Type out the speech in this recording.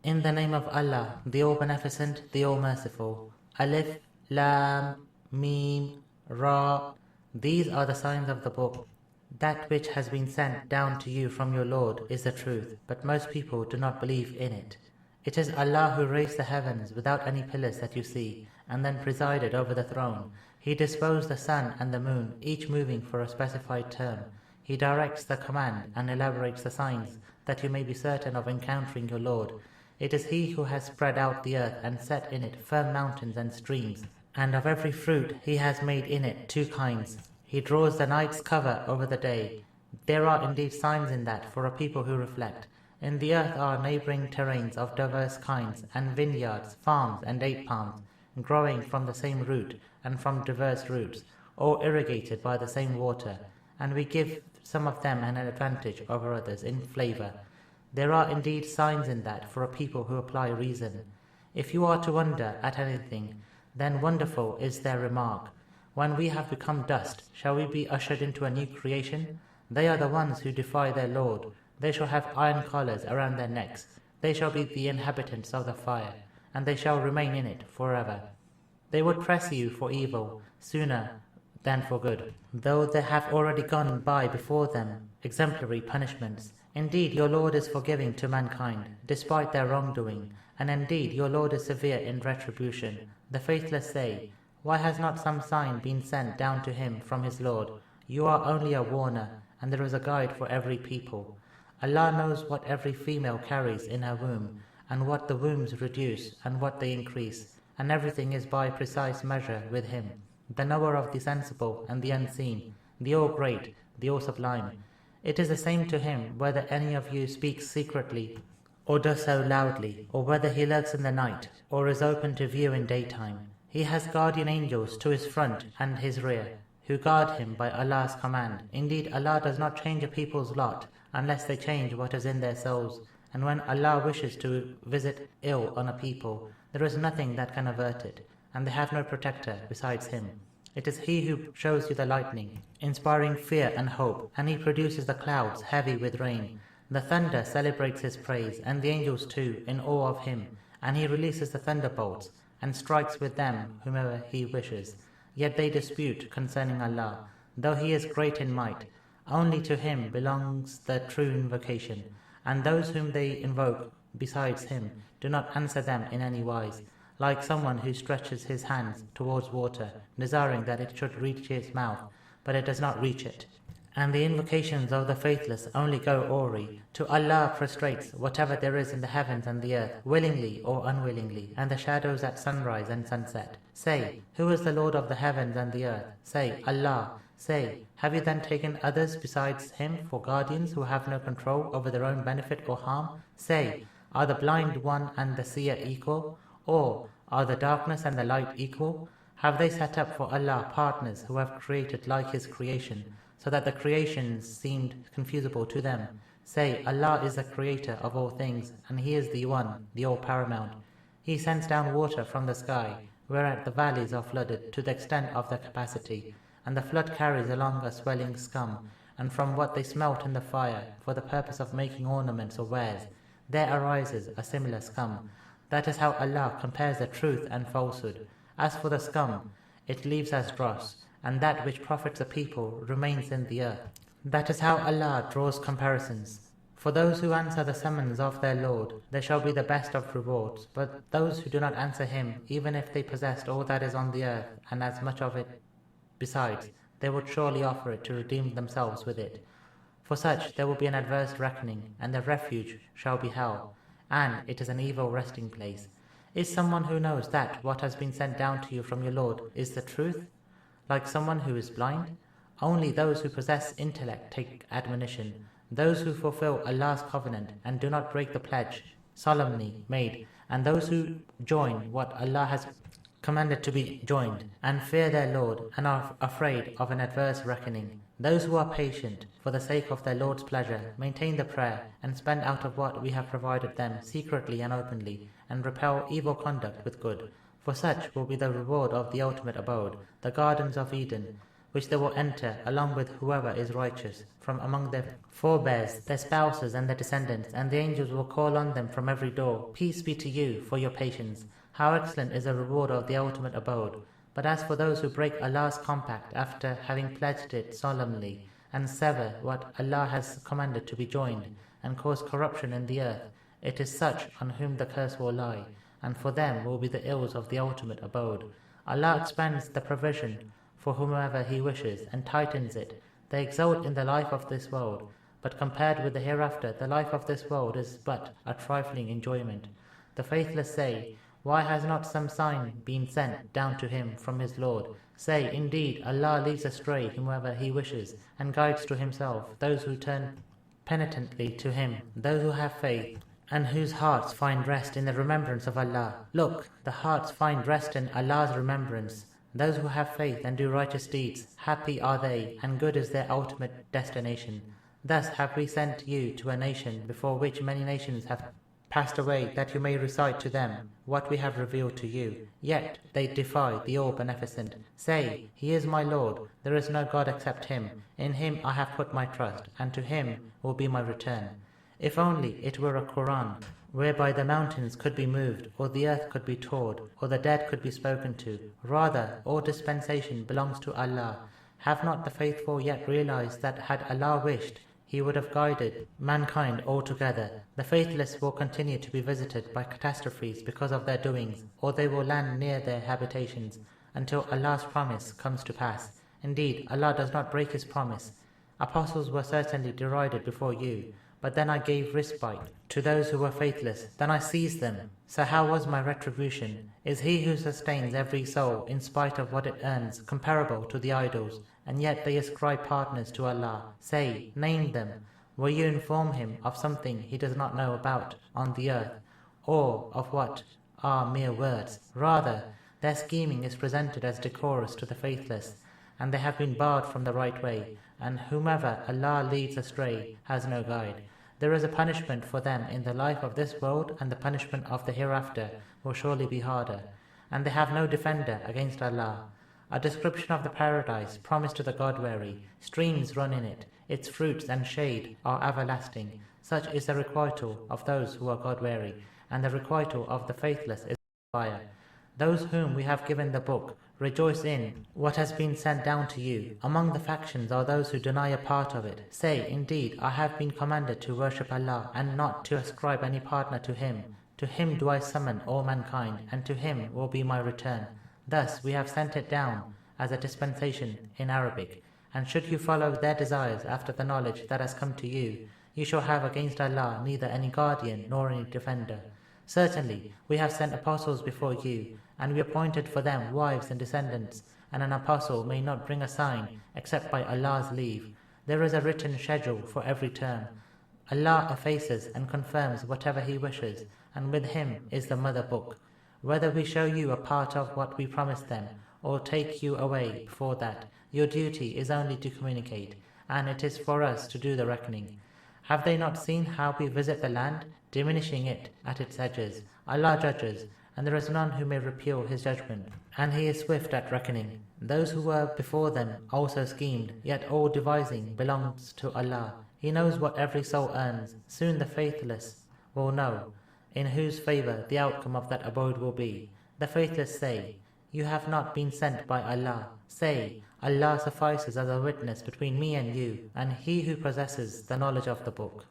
In the name of Allah, the All-Beneficent, the All-Merciful. Alif, Lam, Mim, Ra. These are the signs of the book. That which has been sent down to you from your Lord is the truth, but most people do not believe in it. It is Allah who raised the heavens without any pillars that you see, and then presided over the throne. He disposed the sun and the moon, each moving for a specified term. He directs the command and elaborates the signs, that you may be certain of encountering your Lord. It is He who has spread out the earth and set in it firm mountains and streams, and of every fruit He has made in it two kinds. He draws the night's cover over the day. There are indeed signs in that for a people who reflect. In the earth are neighboring terrains of diverse kinds, and vineyards, farms, and date palms, growing from the same root and from diverse roots, all irrigated by the same water, and we give some of them an advantage over others in flavor. There are indeed signs in that for a people who apply reason. If you are to wonder at anything, then wonderful is their remark. When we have become dust, shall we be ushered into a new creation? They are the ones who defy their Lord. They shall have iron collars around their necks. They shall be the inhabitants of the fire, and they shall remain in it forever. They would press you for evil sooner than for good, though there have already gone by before them exemplary punishments. Indeed, your Lord is forgiving to mankind, despite their wrongdoing, and indeed your Lord is severe in retribution. The faithless say, why has not some sign been sent down to him from his Lord? You are only a warner, and there is a guide for every people. Allah knows what every female carries in her womb, and what the wombs reduce, and what they increase, and everything is by precise measure with Him, the knower of the sensible and the unseen, the All-Great, the All-Sublime. It is the same to Him whether any of you speaks secretly, or does so loudly, or whether he lurks in the night, or is open to view in daytime. He has guardian angels to his front and his rear, who guard him by Allah's command. Indeed, Allah does not change a people's lot, unless they change what is in their souls. And when Allah wishes to visit ill on a people, there is nothing that can avert it, and they have no protector besides Him. It is He who shows you the lightning, inspiring fear and hope, and He produces the clouds heavy with rain. The thunder celebrates His praise, and the angels too, in awe of Him, and He releases the thunderbolts, and strikes with them whomever He wishes. Yet they dispute concerning Allah, though He is great in might. Only to Him belongs the true invocation, and those whom they invoke besides Him do not answer them in any wise, like someone who stretches his hands towards water, desiring that it should reach his mouth, but it does not reach it. And the invocations of the faithless only go awry. To Allah prostrates whatever there is in the heavens and the earth, willingly or unwillingly, and the shadows at sunrise and sunset. Say, who is the Lord of the heavens and the earth? Say, Allah. Say, have you then taken others besides Him for guardians who have no control over their own benefit or harm? Say, are the blind one and the seer equal? Or are the darkness and the light equal? Have they set up for Allah partners who have created like His creation, so that the creations seemed confusable to them? Say, Allah is the creator of all things, and He is the One, the All-Paramount. He sends down water from the sky, whereat the valleys are flooded to the extent of their capacity, and the flood carries along a swelling scum, and from what they smelt in the fire, for the purpose of making ornaments or wares, there arises a similar scum. That is how Allah compares the truth and falsehood. As for the scum, it leaves as dross, and that which profits the people remains in the earth. That is how Allah draws comparisons. For those who answer the summons of their Lord, there shall be the best of rewards. But those who do not answer Him, even if they possessed all that is on the earth, and as much of it besides, they would surely offer it to redeem themselves with it. For such there will be an adverse reckoning, and their refuge shall be hell, and it is an evil resting place. Is someone who knows that what has been sent down to you from your Lord is the truth, like someone who is blind? Only those who possess intellect take admonition, those who fulfill Allah's covenant and do not break the pledge solemnly made, and those who join what Allah has commanded to be joined, and fear their Lord, and are afraid of an adverse reckoning. Those who are patient, for the sake of their Lord's pleasure, maintain the prayer, and spend out of what we have provided them secretly and openly, and repel evil conduct with good. For such will be the reward of the ultimate abode, the gardens of Eden. which they will enter along with whoever is righteous from among their forebears, their spouses and their descendants, and the angels will call on them from every door, "Peace be to you for your patience. How excellent is the reward of the ultimate abode." But as for those who break Allah's compact after having pledged it solemnly, and sever what Allah has commanded to be joined, and cause corruption in the earth, it is such on whom the curse will lie, and for them will be the ills of the ultimate abode. Allah expands the provision for whomever He wishes, and tightens it. They exult in the life of this world, but compared with the hereafter, the life of this world is but a trifling enjoyment. The faithless say, "Why has not some sign been sent down to him from his Lord?" Say, "Indeed, Allah leads astray whomever He wishes, and guides to Himself those who turn penitently to Him, those who have faith, and whose hearts find rest in the remembrance of Allah." Look, the hearts find rest in Allah's remembrance. Those who have faith and do righteous deeds, happy are they, and good is their ultimate destination. Thus have we sent you to a nation before which many nations have passed away, that you may recite to them what we have revealed to you. Yet they defy the All-Beneficent. Say, "He is my Lord, there is no God except Him. In Him I have put my trust, and to Him will be my return." If only it were a Qur'an, whereby the mountains could be moved, or the earth could be torn, or the dead could be spoken to. Rather, all dispensation belongs to Allah. Have not the faithful yet realized that had Allah wished, He would have guided mankind altogether? The faithless will continue to be visited by catastrophes because of their doings, or they will land near their habitations, until Allah's promise comes to pass. Indeed, Allah does not break His promise. Apostles were certainly derided before you, but then I gave respite to those who were faithless, then I seized them. So how was my retribution? Is He who sustains every soul in spite of what it earns comparable to the idols? And yet they ascribe partners to Allah. Say, name them. Will you inform Him of something He does not know about on the earth, or of what are mere words? Rather, their scheming is presented as decorous to the faithless, and they have been barred from the right way, and whomever Allah leads astray has no guide. There is a punishment for them in the life of this world, and the punishment of the hereafter will surely be harder. And they have no defender against Allah. A description of the paradise promised to the God-wary. Streams run in it, its fruits and shade are everlasting. Such is the requital of those who are God-wary, and the requital of the faithless is fire. Those whom we have given the book rejoice in what has been sent down to you. Among the factions are those who deny a part of it. Say, "Indeed, I have been commanded to worship Allah, and not to ascribe any partner to Him. To Him do I summon all mankind, and to Him will be my return." Thus we have sent it down as a dispensation in Arabic, and should you follow their desires after the knowledge that has come to you, you shall have against Allah neither any guardian nor any defender. Certainly, we have sent apostles before you, and we appointed for them wives and descendants, and an apostle may not bring a sign except by Allah's leave. There is a written schedule for every term. Allah effaces and confirms whatever He wishes, and with Him is the mother book. Whether we show you a part of what we promised them, or take you away before that, your duty is only to communicate, and it is for us to do the reckoning. Have they not seen how we visit the land, diminishing it at its edges? Allah judges, and there is none who may repeal His judgment, and He is swift at reckoning. Those who were before them also schemed, yet all devising belongs to Allah. He knows what every soul earns. Soon the faithless will know in whose favor the outcome of that abode will be. The faithless say, "You have not been sent by Allah." Say, "Allah suffices as a witness between me and you, and He who possesses the knowledge of the book."